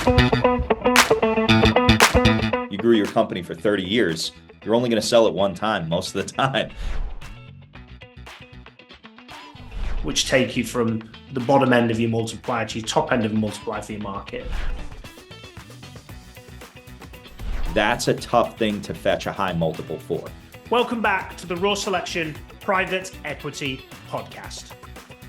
You grew your company for 30 years. You're only going to sell it one time most of the time. Which take you from the bottom end of your multiplier to your top end of a multiplier for your market. That's a tough thing to fetch a high multiple for. Welcome back to the Raw Selection Private Equity Podcast.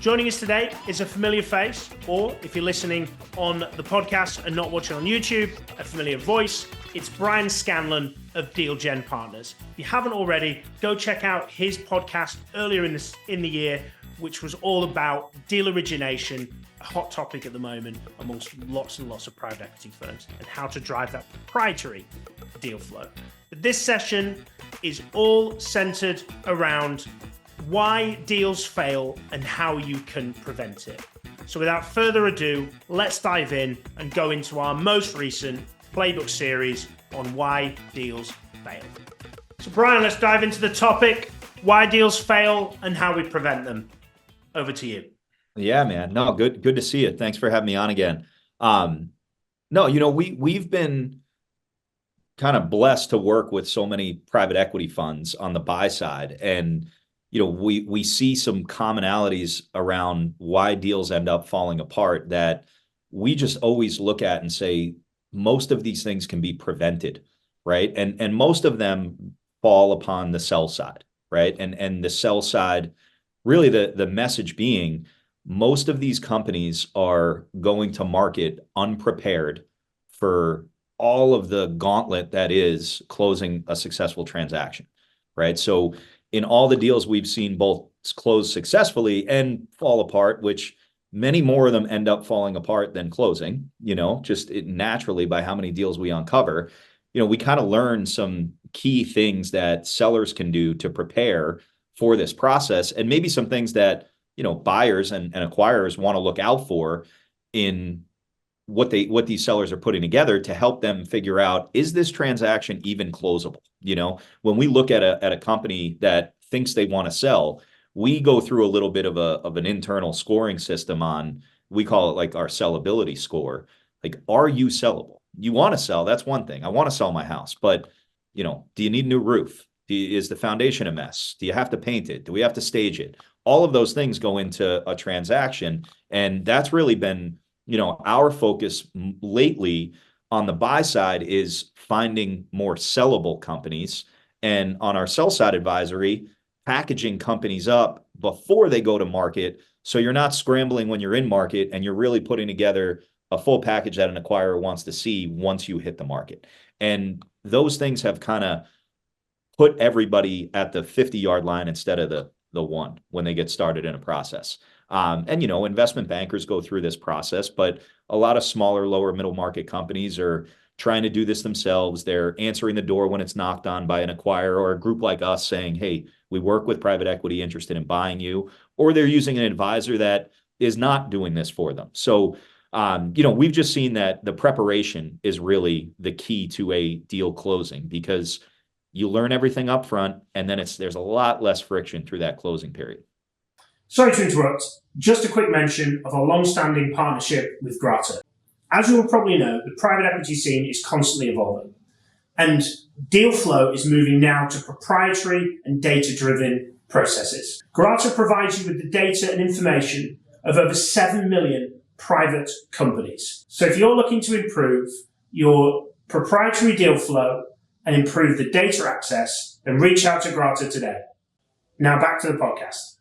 Joining us today is a familiar face, or if you're listening on the podcast and not watching on YouTube, a familiar voice. It's Brian Scanlon of DealGen Partners. If you haven't already, go check out his podcast earlier in the year, which was all about deal origination, a hot topic at the moment amongst lots and lots of private equity firms, and how to drive that proprietary deal flow. But this session is all centered around why deals fail and how you can prevent it. So without further ado, let's dive in and go into our most recent Playbook series on why deals fail. So Brian, let's dive into the topic, why deals fail and how we prevent them. Over to you. Yeah, man. No, good to see you. Thanks for having me on again. We've been kind of blessed to work with so many private equity funds on the buy side. And, we see some commonalities around why deals end up falling apart that we just always look at and say, most of these things can be prevented, right? And most of them fall upon the sell side, right? And the sell side, really the message being, most of these companies are going to market unprepared for all of the gauntlet that is closing a successful transaction, right? So in all the deals we've seen both close successfully and fall apart, which many more of them end up falling apart than closing, naturally by how many deals we uncover, we kind of learn some key things that sellers can do to prepare for this process, and maybe some things that, buyers and acquirers want to look out for in what these sellers are putting together to help them figure out, is this transaction even closable? When we look at a company that thinks they want to sell, we go through a little bit of an internal scoring system on, we call it like our sellability score. Like, are you sellable? You want to sell, that's one thing. I want to sell my house, but do you need a new roof? Is the foundation a mess? Do you have to paint it? Do we have to stage it? All of those things go into a transaction. And that's really been, our focus lately on the buy side is finding more sellable companies. And on our sell side advisory, packaging companies up before they go to market. So you're not scrambling when you're in market, and you're really putting together a full package that an acquirer wants to see once you hit the market. And those things have kind of put everybody at the 50-yard line instead of the one when they get started in a process. Investment bankers go through this process, but a lot of smaller, lower middle market companies are trying to do this themselves. They're answering the door when it's knocked on by an acquirer or a group like us saying, hey, we work with private equity interested in buying you, or they're using an advisor that is not doing this for them. So, we've just seen that the preparation is really the key to a deal closing, because you learn everything up front, and then there's a lot less friction through that closing period. Sorry to interrupt. Just a quick mention of our long-standing partnership with Grata. As you will probably know, the private equity scene is constantly evolving, and deal flow is moving now to proprietary and data-driven processes. Grata provides you with the data and information of over 7 million private companies. So if you're looking to improve your proprietary deal flow and improve the data access, then reach out to Grata today. Now back to the podcast.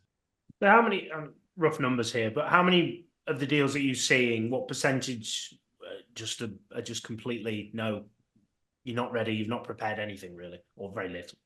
So how many, rough numbers here, but how many of the deals that you're seeing, what percentage are just completely, no, you're not ready, you've not prepared anything really, or very little?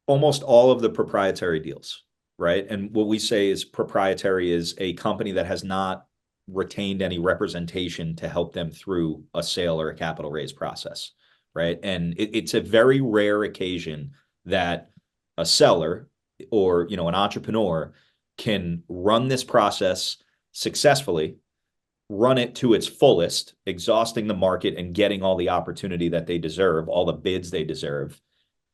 Almost all of the proprietary deals, right? And what we say is proprietary is a company that has not retained any representation to help them through a sale or a capital raise process, right? And it's a very rare occasion that a seller or, an entrepreneur can run this process successfully, run it to its fullest, exhausting the market and getting all the opportunity that they deserve, all the bids they deserve,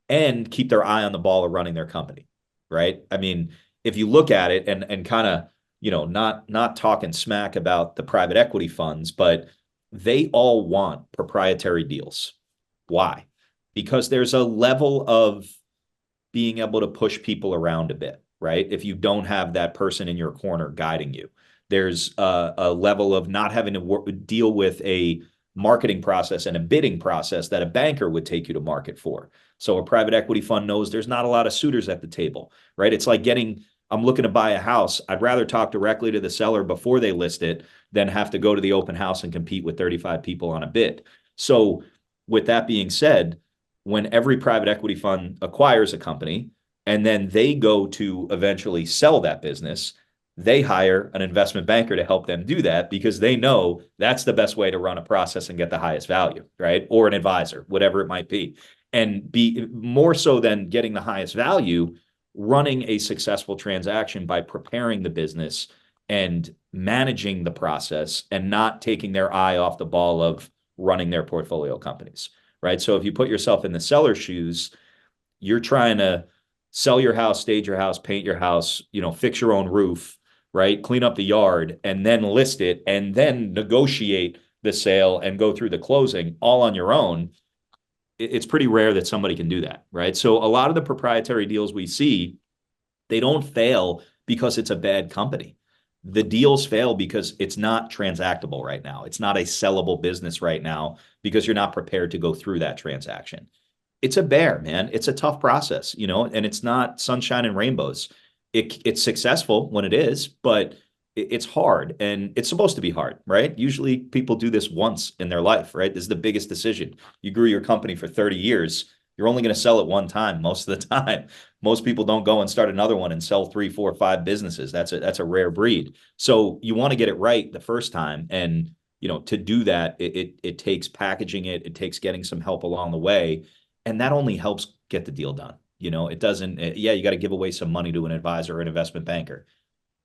and keep their eye on the ball of running their company, right? I mean, if you look at it and kind of, not talking smack about the private equity funds, but they all want proprietary deals. Why? Because there's a level of being able to push people around a bit, right? If you don't have that person in your corner guiding you, there's a level of not having to deal with a marketing process and a bidding process that a banker would take you to market for. So a private equity fund knows there's not a lot of suitors at the table, right? It's like I'm looking to buy a house. I'd rather talk directly to the seller before they list it than have to go to the open house and compete with 35 people on a bid. So with that being said, when every private equity fund acquires a company and then they go to eventually sell that business, they hire an investment banker to help them do that because they know that's the best way to run a process and get the highest value, right? Or an advisor, whatever it might be. And be more so than getting the highest value, running a successful transaction by preparing the business and managing the process and not taking their eye off the ball of running their portfolio companies, right? So if you put yourself in the seller's shoes, you're trying to sell your house, stage your house, paint your house, fix your own roof, right? Clean up the yard and then list it and then negotiate the sale and go through the closing all on your own. It's pretty rare that somebody can do that, right? So a lot of the proprietary deals we see, they don't fail because it's a bad company. The deals fail because it's not transactable right now. It's not a sellable business right now because you're not prepared to go through that transaction. It's a bear, man. It's a tough process, and it's not sunshine and rainbows. It's successful when it is, but it's hard and it's supposed to be hard, right? Usually people do this once in their life, right? This is the biggest decision. You grew your company for 30 years. You're only going to sell it one time most of the time. Most people don't go and start another one and sell 3, 4, 5 businesses. That's a rare breed. So you want to get it right the first time. And, to do that, it takes packaging it. It takes getting some help along the way. And that only helps get the deal done. It doesn't, yeah, you got to give away some money to an advisor or an investment banker.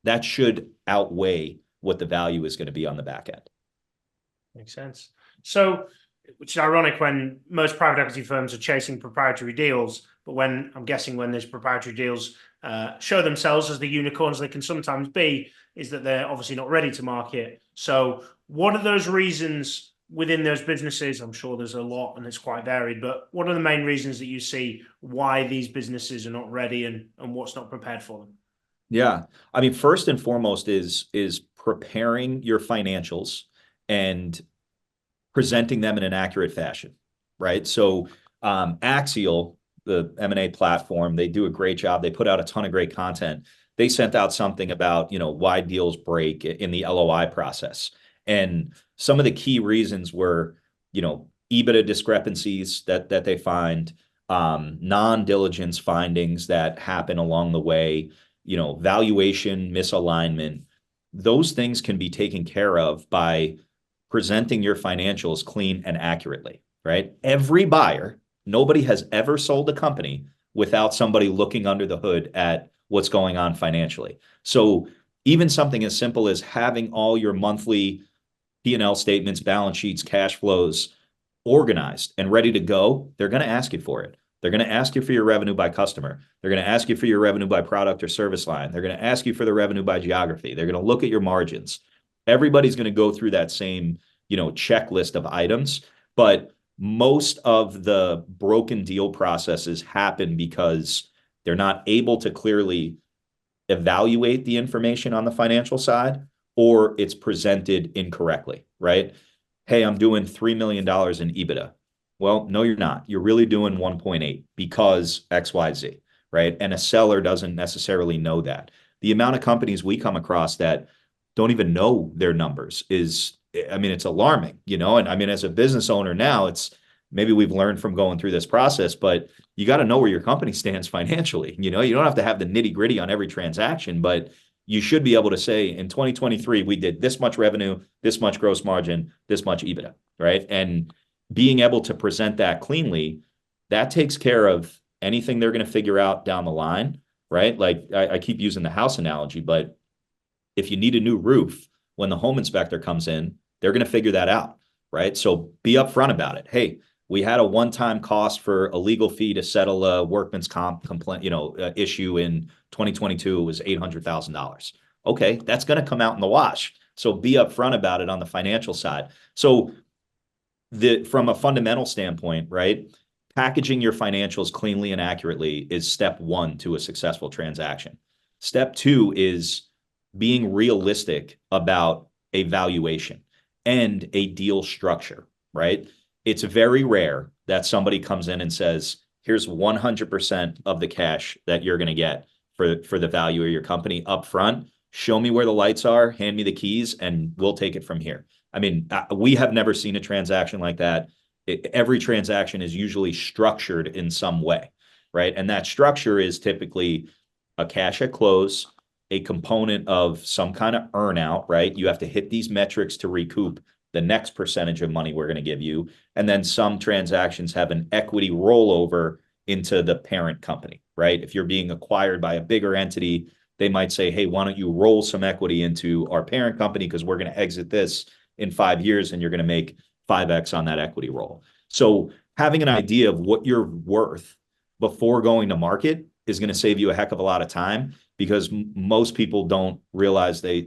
That should outweigh what the value is going to be on the back end. Makes sense. So, which is ironic when most private equity firms are chasing proprietary deals, but when these proprietary deals show themselves as the unicorns they can sometimes be, is that they're obviously not ready to market. So what are those reasons within those businesses? I'm sure there's a lot and it's quite varied, but what are the main reasons that you see why these businesses are not ready and what's not prepared for them? Yeah. I mean, first and foremost is preparing your financials and presenting them in an accurate fashion, right? So Axial, the M&A platform, they do a great job. They put out a ton of great content. They sent out something about, why deals break in the LOI process. And some of the key reasons were, EBITDA discrepancies that they find, non-diligence findings that happen along the way, valuation misalignment. Those things can be taken care of by presenting your financials clean and accurately, right? Every buyer, nobody has ever sold a company without somebody looking under the hood at what's going on financially. So even something as simple as having all your monthly P&L statements, balance sheets, cash flows organized and ready to go, they're going to ask you for it. They're going to ask you for your revenue by customer. They're going to ask you for your revenue by product or service line. They're going to ask you for the revenue by geography. They're going to look at your margins. Everybody's going to go through that same, checklist of items, but most of the broken deal processes happen because they're not able to clearly evaluate the information on the financial side, or it's presented incorrectly, right? Hey, I'm doing $3 million in EBITDA. Well, no, you're not. You're really doing 1.8 because XYZ, right? And a seller doesn't necessarily know that. The amount of companies we come across that don't even know their numbers it's alarming, and I mean, as a business owner now, maybe we've learned from going through this process, but you got to know where your company stands financially. You don't have to have the nitty gritty on every transaction, but you should be able to say in 2023, we did this much revenue, this much gross margin, this much EBITDA, right? And being able to present that cleanly, that takes care of anything they're going to figure out down the line, right? Like I keep using the house analogy, but if you need a new roof, when the home inspector comes in, they're going to figure that out, right? So be upfront about it. Hey, we had a one-time cost for a legal fee to settle a workman's comp complaint, issue in 2022. It was $800,000. Okay, that's going to come out in the wash. So be upfront about it on the financial side. So from a fundamental standpoint, right? Packaging your financials cleanly and accurately is step one to a successful transaction. Step two is being realistic about a valuation and a deal structure, right? It's very rare that somebody comes in and says, here's 100% of the cash that you're going to get for the value of your company up front. Show me where the lights are, hand me the keys, and we'll take it from here. I mean, we have never seen a transaction like that. Every transaction is usually structured in some way, right? And that structure is typically a cash at close, a component of some kind of earnout, right? You have to hit these metrics to recoup the next percentage of money we're going to give you. And then some transactions have an equity rollover into the parent company, right? If you're being acquired by a bigger entity, they might say, hey, why don't you roll some equity into our parent company because we're going to exit this in 5 years and you're going to make 5x on that equity roll. So having an idea of what you're worth before going to market is going to save you a heck of a lot of time, because most people don't realize the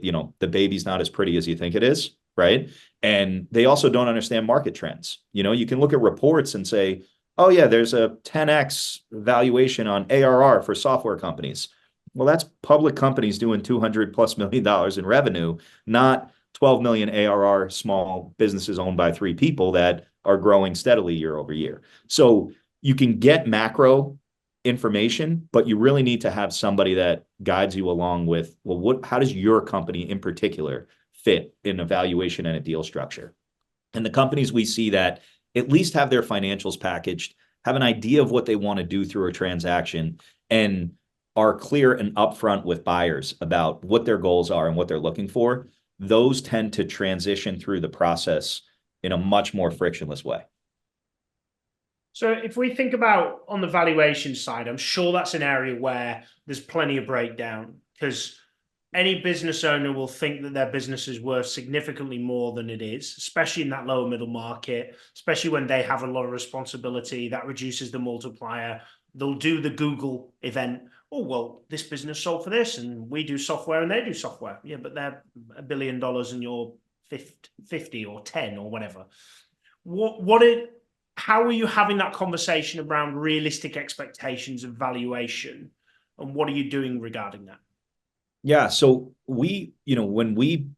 baby's not as pretty as you think it is, right? And they also don't understand market trends. You can look at reports and say, oh yeah, there's a 10x valuation on ARR for software companies. Well, that's public companies doing $200+ million in revenue, not 12 million ARR small businesses owned by 3 people that are growing steadily year over year. So you can get macro information, but you really need to have somebody that guides you along with, well, how does your company in particular fit in a valuation and a deal structure? And the companies we see that at least have their financials packaged, have an idea of what they want to do through a transaction, and are clear and upfront with buyers about what their goals are and what they're looking for, those tend to transition through the process in a much more frictionless way. So if we think about on the valuation side, I'm sure that's an area where there's plenty of breakdown, because any business owner will think that their business is worth significantly more than it is, especially in that lower middle market, especially when they have a lot of responsibility. That reduces the multiplier. They'll do the Google event. Oh, well, this business sold for this, and we do software and they do software. Yeah, but they're $1 billion and you're 50 or 10 or whatever. How are you having that conversation around realistic expectations of valuation, and what are you doing regarding that? Yeah, so when we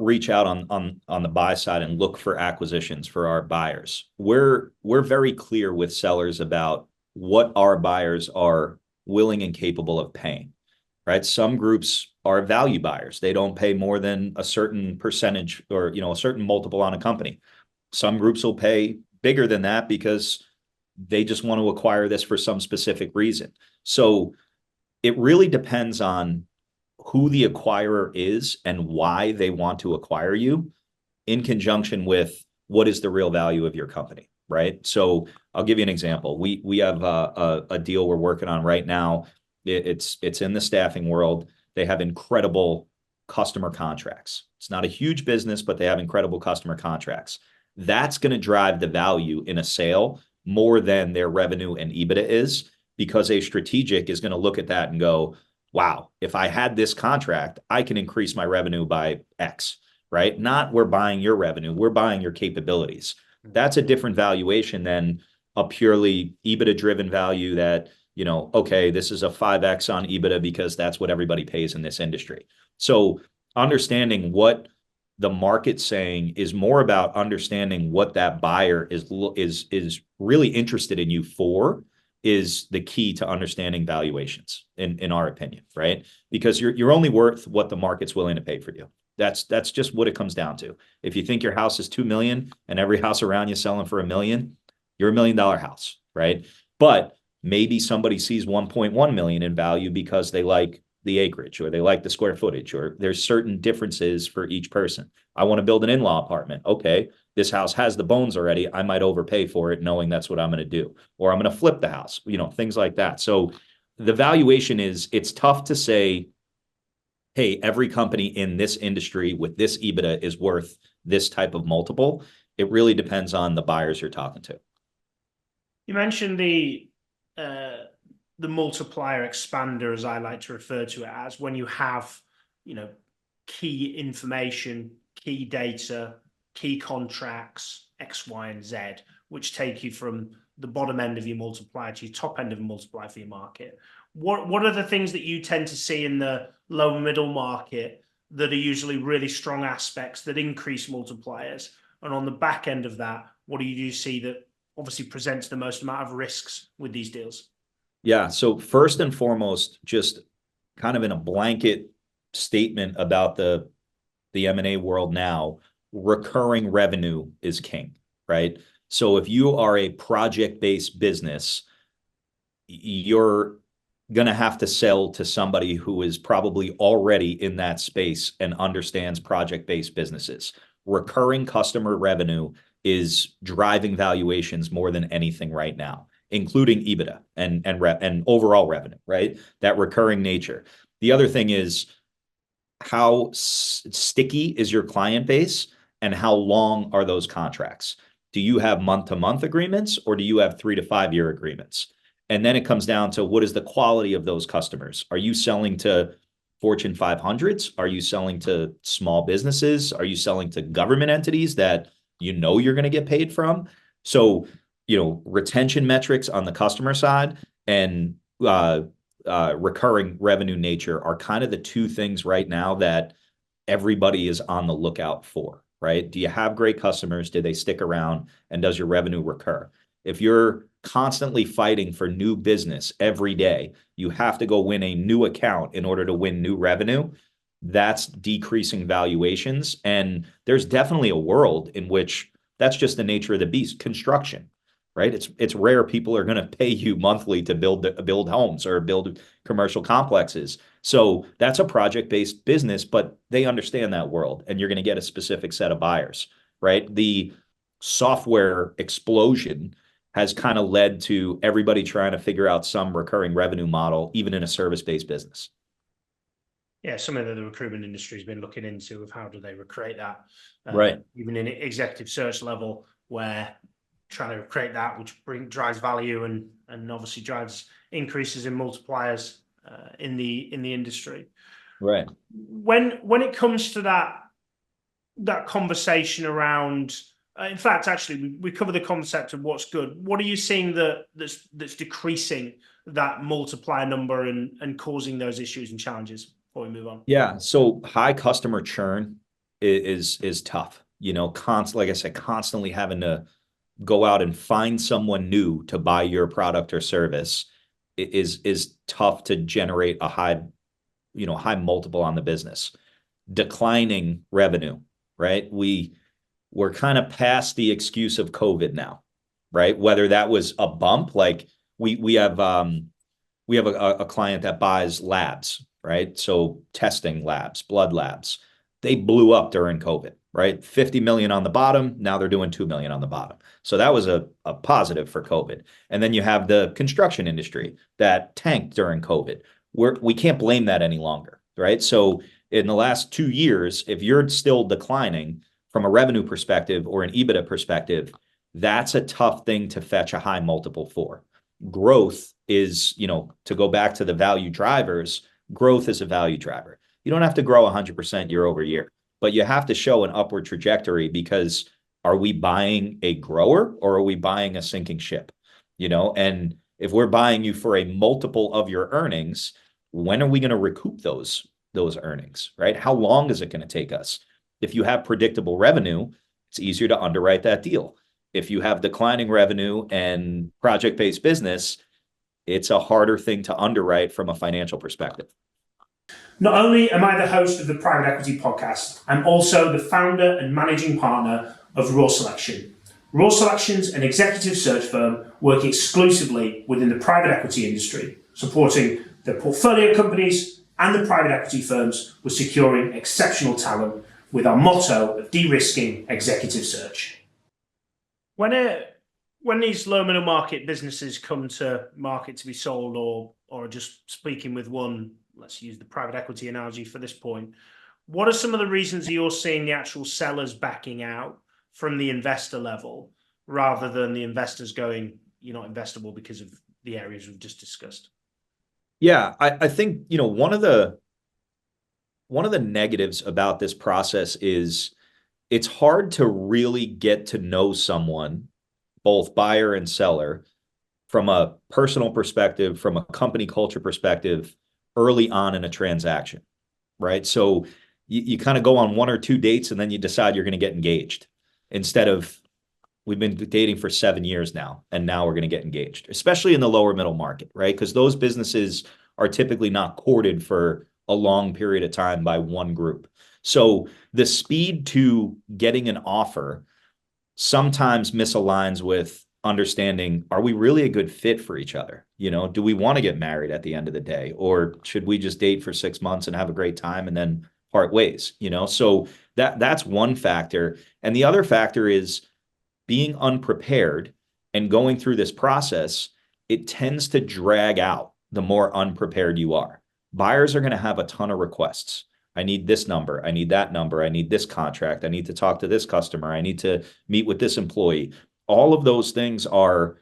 reach out on the buy side and look for acquisitions for our buyers, we're very clear with sellers about what our buyers are willing and capable of paying, right? Some groups are value buyers. They don't pay more than a certain percentage or a certain multiple on a company. Some groups will pay bigger than that because they just want to acquire this for some specific reason. So it really depends on who the acquirer is and why they want to acquire you, in conjunction with what is the real value of your company, right? So I'll give you an example. We have a deal we're working on right now. It's in the staffing world. They have incredible customer contracts. It's not a huge business, but they have incredible customer contracts. That's going to drive the value in a sale more than their revenue and EBITDA is, because a strategic is going to look at that and go, wow, if I had this contract, I can increase my revenue by X, right? Not we're buying your revenue, we're buying your capabilities. That's a different valuation than a purely EBITDA-driven value that, okay, this is a 5X on EBITDA because that's what everybody pays in this industry. So understanding what the market's saying is more about understanding what that buyer is really interested in you for, is the key to understanding valuations, in our opinion, right? Because you're only worth what the market's willing to pay for you. That's just what it comes down to. If you think your house is 2 million and every house around you selling for $1 million, you're $1 million house, right? But maybe somebody sees 1.1 million in value because they like the acreage, or they like the square footage, or there's certain differences for each person. I want to build an in-law apartment. Okay, this house has the bones already. I might overpay for it knowing that's what I'm going to do, or I'm going to flip the house, things like that. So the valuation it's tough to say, hey, every company in this industry with this EBITDA is worth this type of multiple. It really depends on the buyers you're talking to. You mentioned the multiplier expander, as I like to refer to it as, when you have, key information, key data, key contracts, X, Y, and Z, which take you from the bottom end of your multiplier to your top end of a multiplier for your market. What are the things that you tend to see in the lower middle market that are usually really strong aspects that increase multipliers? And on the back end of that, what do you see that obviously presents the most amount of risks with these deals? Yeah. So first and foremost, just kind of in a blanket statement about the M&A world now, recurring revenue is king, right? So if you are a project-based business, you're going to have to sell to somebody who is probably already in that space and understands project-based businesses. Recurring customer revenue is driving valuations more than anything right now, including EBITDA and overall revenue, right? That recurring nature. The other thing is how sticky is your client base and how long are those contracts? Do you have month-to-month agreements or do you have 3 to 5 year agreements? And then it comes down to what is the quality of those customers? Are you selling to Fortune 500s? Are you selling to small businesses? Are you selling to government entities that you know you're going to get paid from? So, retention metrics on the customer side and recurring revenue nature are kind of the two things right now that everybody is on the lookout for, right? Do you have great customers? Do they stick around? And does your revenue recur? If you're constantly fighting for new business every day, you have to go win a new account in order to win new revenue. That's decreasing valuations. And there's definitely a world in which that's just the nature of the beast. Construction, right? It's rare people are going to pay you monthly to build homes or build commercial complexes. So that's a project-based business, but they understand that world, and you're going to get a specific set of buyers, right? The software explosion has kind of led to everybody trying to figure out some recurring revenue model, even in a service-based business. Yeah, something that the recruitment industry has been looking into of how do they recreate that, right? Even in executive search level, where trying to create that which drives value and obviously drives increases in multipliers in the industry. Right. When it comes to that conversation around, in fact, actually, we cover the concept of what's good. What are you seeing that's decreasing that multiplier number and causing those issues and challenges before we move on? Yeah. So high customer churn is tough. Like I said, constantly having to go out and find someone new to buy your product or service is tough to generate a high multiple on the business. Declining revenue, right? We're kind of past the excuse of COVID now, right? Whether that was a bump, like we have a client that buys labs, right? So testing labs, blood labs, they blew up during COVID, right? 50 million on the bottom. Now they're doing 2 million on the bottom. So that was a positive for COVID. And then you have the construction industry that tanked during COVID. We can't blame that any longer, right? So in the last 2 years, if you're still declining from a revenue perspective or an EBITDA perspective, that's a tough thing to fetch a high multiple for. Growth is, to go back to the value drivers, growth is a value driver. You don't have to grow 100% year over year, but you have to show an upward trajectory, because are we buying a grower or are we buying a sinking ship? And if we're buying you for a multiple of your earnings, when are we going to recoup those earnings, right? How long is it going to take us? If you have predictable revenue, it's easier to underwrite that deal. If you have declining revenue and project-based business, it's a harder thing to underwrite from a financial perspective. Not only am I the host of the Private Equity Podcast, I'm also the founder and managing partner of Raw Selection. Raw Selection's an executive search firm working exclusively within the private equity industry, supporting their portfolio companies and the private equity firms with securing exceptional talent with our motto of de-risking executive search. When these low middle market businesses come to market to be sold, or just speaking with one, let's use the private equity analogy for this point, what are some of the reasons that you're seeing the actual sellers backing out from the investor level rather than the investors going, you're not investable because of the areas we've just discussed? Yeah, I think, one of the negatives about this process is it's hard to really get to know someone, both buyer and seller, from a personal perspective, from a company culture perspective, early on in a transaction, right? So you kind of go on one or two dates and then you decide you're going to get engaged instead of we've been dating for 7 years now, and now we're going to get engaged, especially in the lower middle market, right? Because those businesses are typically not courted for a long period of time by one group. So the speed to getting an offer sometimes misaligns with understanding, are we really a good fit for each other? Do we want to get married at the end of the day, or should we just date for 6 months and have a great time and then part ways? So that's one factor. And the other factor is being unprepared and going through this process. It tends to drag out the more unprepared you are. Buyers are going to have a ton of requests. I need this number. I need that number. I need this contract. I need to talk to this customer. I need to meet with this employee. All of those things are,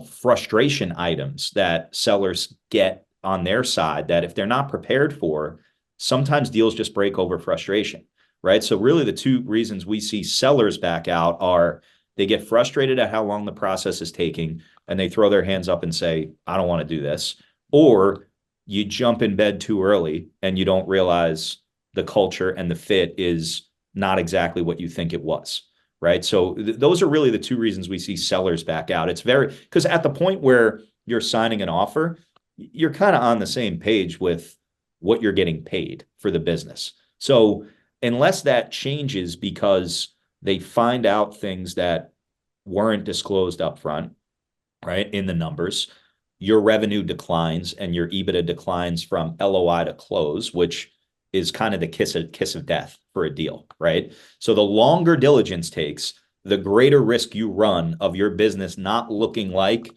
frustration items that sellers get on their side that if they're not prepared for, sometimes deals just break over frustration, right? So really the two reasons we see sellers back out are they get frustrated at how long the process is taking and they throw their hands up and say, I don't want to do this. Or you jump in bed too early and you don't realize the culture and the fit is not exactly what you think it was, right? So those are really the two reasons we see sellers back out. It's because at the point where you're signing an offer, you're kind of on the same page with what you're getting paid for the business. So unless that changes because they find out things that weren't disclosed up front, right, in the numbers, your revenue declines and your EBITDA declines from LOI to close, which is kind of the kiss of death for a deal, right? So the longer diligence takes, the greater risk you run of your business not looking like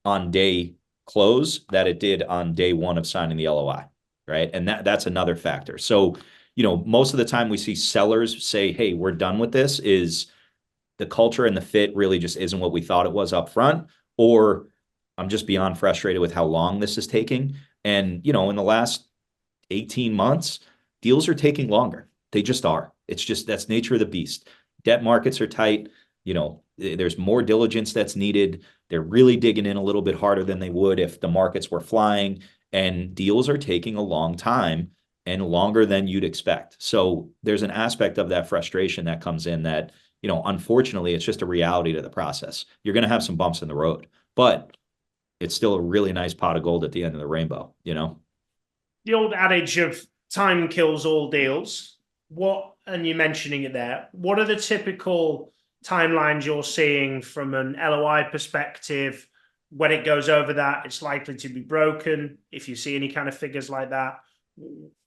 on day close that it did on day one of signing the LOI, right? And that's another factor. So, most of the time we see sellers say, hey, we're done with this, is the culture and the fit really just isn't what we thought it was up front, or I'm just beyond frustrated with how long this is taking. And, in the last 18 months, deals are taking longer. They just are. It's just, that's nature of the beast. Debt markets are tight. There's more diligence that's needed. They're really digging in a little bit harder than they would if the markets were flying, and deals are taking a long time and longer than you'd expect. So there's an aspect of that frustration that comes in that, unfortunately, it's just a reality to the process. You're going to have some bumps in the road, but it's still a really nice pot of gold at the end of the rainbow, The old adage of time kills all deals. And you're mentioning it there, what are the typical timelines you're seeing from an LOI perspective? When it goes over that, it's likely to be broken. If you see any kind of figures like that,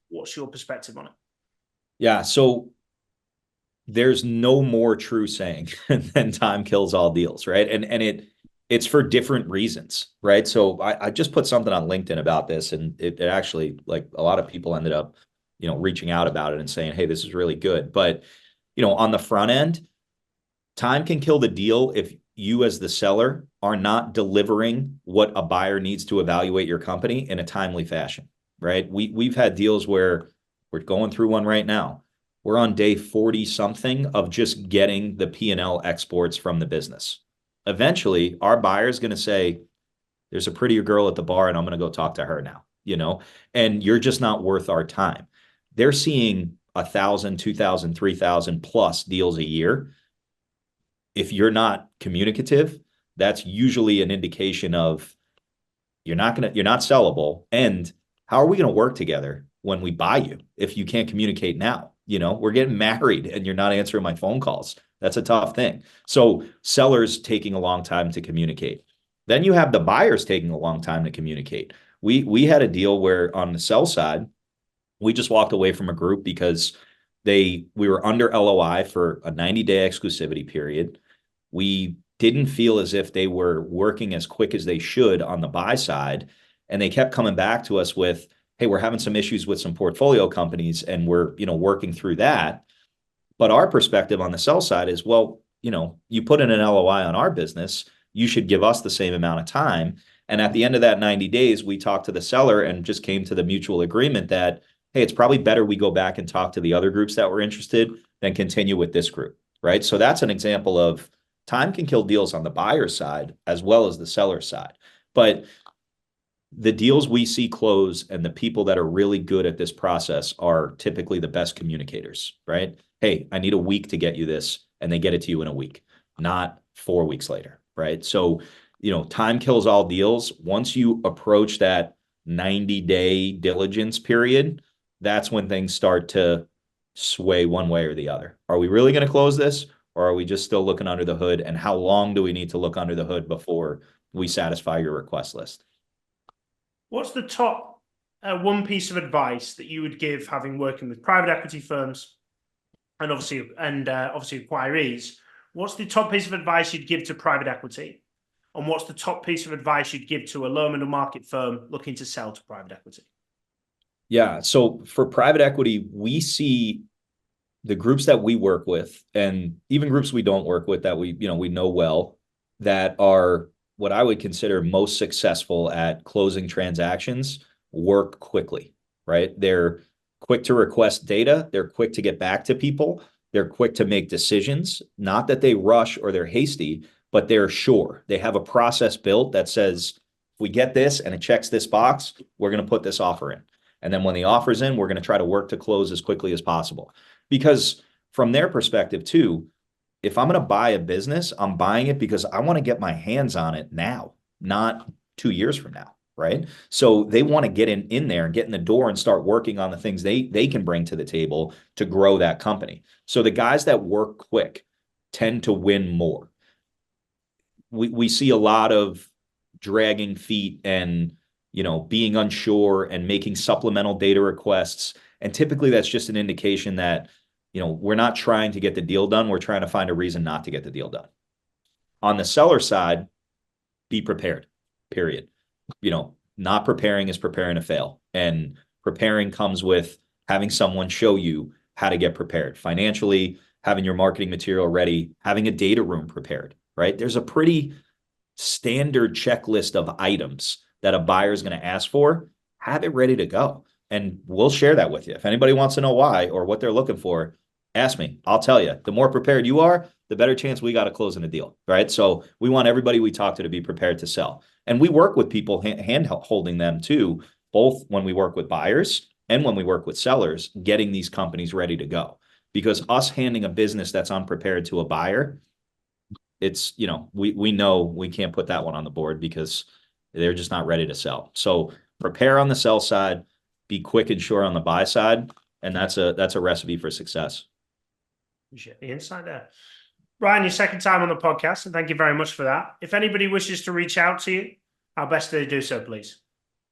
what's your perspective on it? Yeah, so there's no more true saying than time kills all deals, right? And it's for different reasons, right? So I just put something on LinkedIn about this, and it actually, like, a lot of people ended up, reaching out about it and saying, hey, this is really good. But, on the front end, time can kill the deal if you as the seller are not delivering what a buyer needs to evaluate your company in a timely fashion, right? We've had deals where we're going through one right now. We're on day 40 something of just getting the P&L exports from the business. Eventually, our buyer is going to say, there's a prettier girl at the bar and I'm going to go talk to her now, and you're just not worth our time. They're seeing 1,000, 2,000, 3,000 plus deals a year. If you're not communicative, that's usually an indication of you're not sellable. And how are we going to work together when we buy you if you can't communicate now? We're getting married and you're not answering my phone calls. That's a tough thing. So sellers taking a long time to communicate. Then you have the buyers taking a long time to communicate. We had a deal where on the sell side, we just walked away from a group because we were under LOI for a 90-day exclusivity period. We didn't feel as if they were working as quick as they should on the buy side. And they kept coming back to us with, hey, we're having some issues with some portfolio companies and we're, working through that. But our perspective on the sell side is, well, you put in an LOI on our business, you should give us the same amount of time. And at the end of that 90 days, we talked to the seller and just came to the mutual agreement that, hey, it's probably better we go back and talk to the other groups that were interested. then continue with this group, right? So that's an example of time can kill deals on the buyer side as well as the seller side. But the deals we see close and the people that are really good at this process are typically the best communicators, right? Hey, I need a week to get you this, and they get it to you in a week, not 4 weeks later, right? So, time kills all deals. Once you approach that 90-day diligence period, that's when things start to sway one way or the other. Are we really going to close this, or are we just still looking under the hood? And how long do we need to look under the hood before we satisfy your request list? What's the top one piece of advice that you would give, having working with private equity firms and obviously acquirees? What's the top piece of advice you'd give to private equity? And what's the top piece of advice you'd give to a lower middle market firm looking to sell to private equity? Yeah. So for private equity, we see the groups that we work with, and even groups we don't work with that we know well, that are what I would consider most successful at closing transactions, work quickly, right? They're quick to request data. They're quick to get back to people. They're quick to make decisions. Not that they rush or they're hasty, but they're sure. They have a process built that says, if we get this and it checks this box, we're going to put this offer in. And then when the offer's in, we're going to try to work to close as quickly as possible. Because from their perspective too, if I'm going to buy a business, I'm buying it because I want to get my hands on it now, not 2 years from now, right? So they want to get in there and get in the door and start working on the things they can bring to the table to grow that company. So the guys that work quick tend to win more. We see a lot of dragging feet and being unsure and making supplemental data requests. And typically that's just an indication that we're not trying to get the deal done. We're trying to find a reason not to get the deal done. On the seller side, be prepared, period. Not preparing is preparing to fail. And preparing comes with having someone show you how to get prepared financially, having your marketing material ready, having a data room prepared, right? There's a pretty standard checklist of items that a buyer is going to ask for. Have it ready to go. And we'll share that with you. If anybody wants to know why or what they're looking for, ask me. I'll tell you. The more prepared you are, the better chance we got of closing a deal, right? So we want everybody we talk to be prepared to sell. And we work with people hand holding them too, both when we work with buyers and when we work with sellers, getting these companies ready to go. Because us handing a business that's unprepared to a buyer, it's, we know we can't put that one on the board because they're just not ready to sell. So prepare on the sell side, be quick and sure on the buy side, and that's a recipe for success. Appreciate the insight there. Brian, your second time on the podcast, and thank you very much for that. If anybody wishes to reach out to you, how best do they do so, please?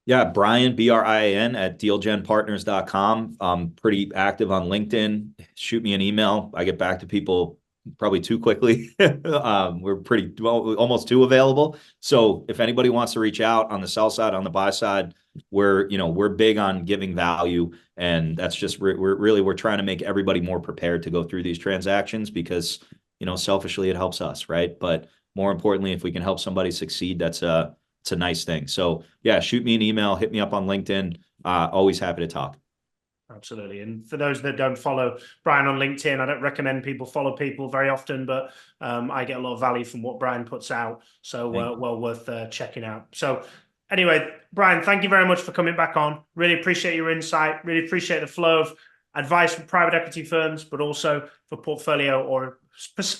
Yeah, Brian, Brian, at dealgenpartners.com. I'm pretty active on LinkedIn. Shoot me an email. I get back to people probably too quickly. We're almost too available. So if anybody wants to reach out on the sell side, on the buy side, we're big on giving value. And that's just, we're trying to make everybody more prepared to go through these transactions because, selfishly it helps us, right? But more importantly, if we can help somebody succeed, it's a nice thing. So yeah, shoot me an email, hit me up on LinkedIn. Always happy to talk. Absolutely. And for those that don't follow Brian on LinkedIn, I don't recommend people follow people very often, but I get a lot of value from what Brian puts out. So well worth checking out. So anyway, Brian, thank you very much for coming back on. Really appreciate your insight. Really appreciate the flow of advice from private equity firms, but also for portfolio or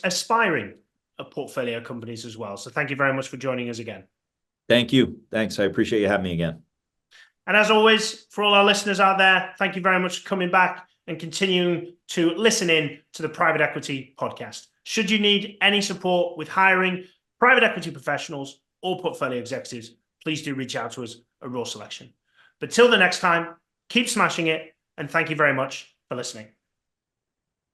aspiring portfolio companies as well. So thank you very much for joining us again. Thank you. Thanks. I appreciate you having me again. And as always, for all our listeners out there, thank you very much for coming back and continuing to listen in to the Private Equity Podcast. Should you need any support with hiring private equity professionals or portfolio executives, please do reach out to us at Raw Selection. But till the next time, keep smashing it, and thank you very much for listening.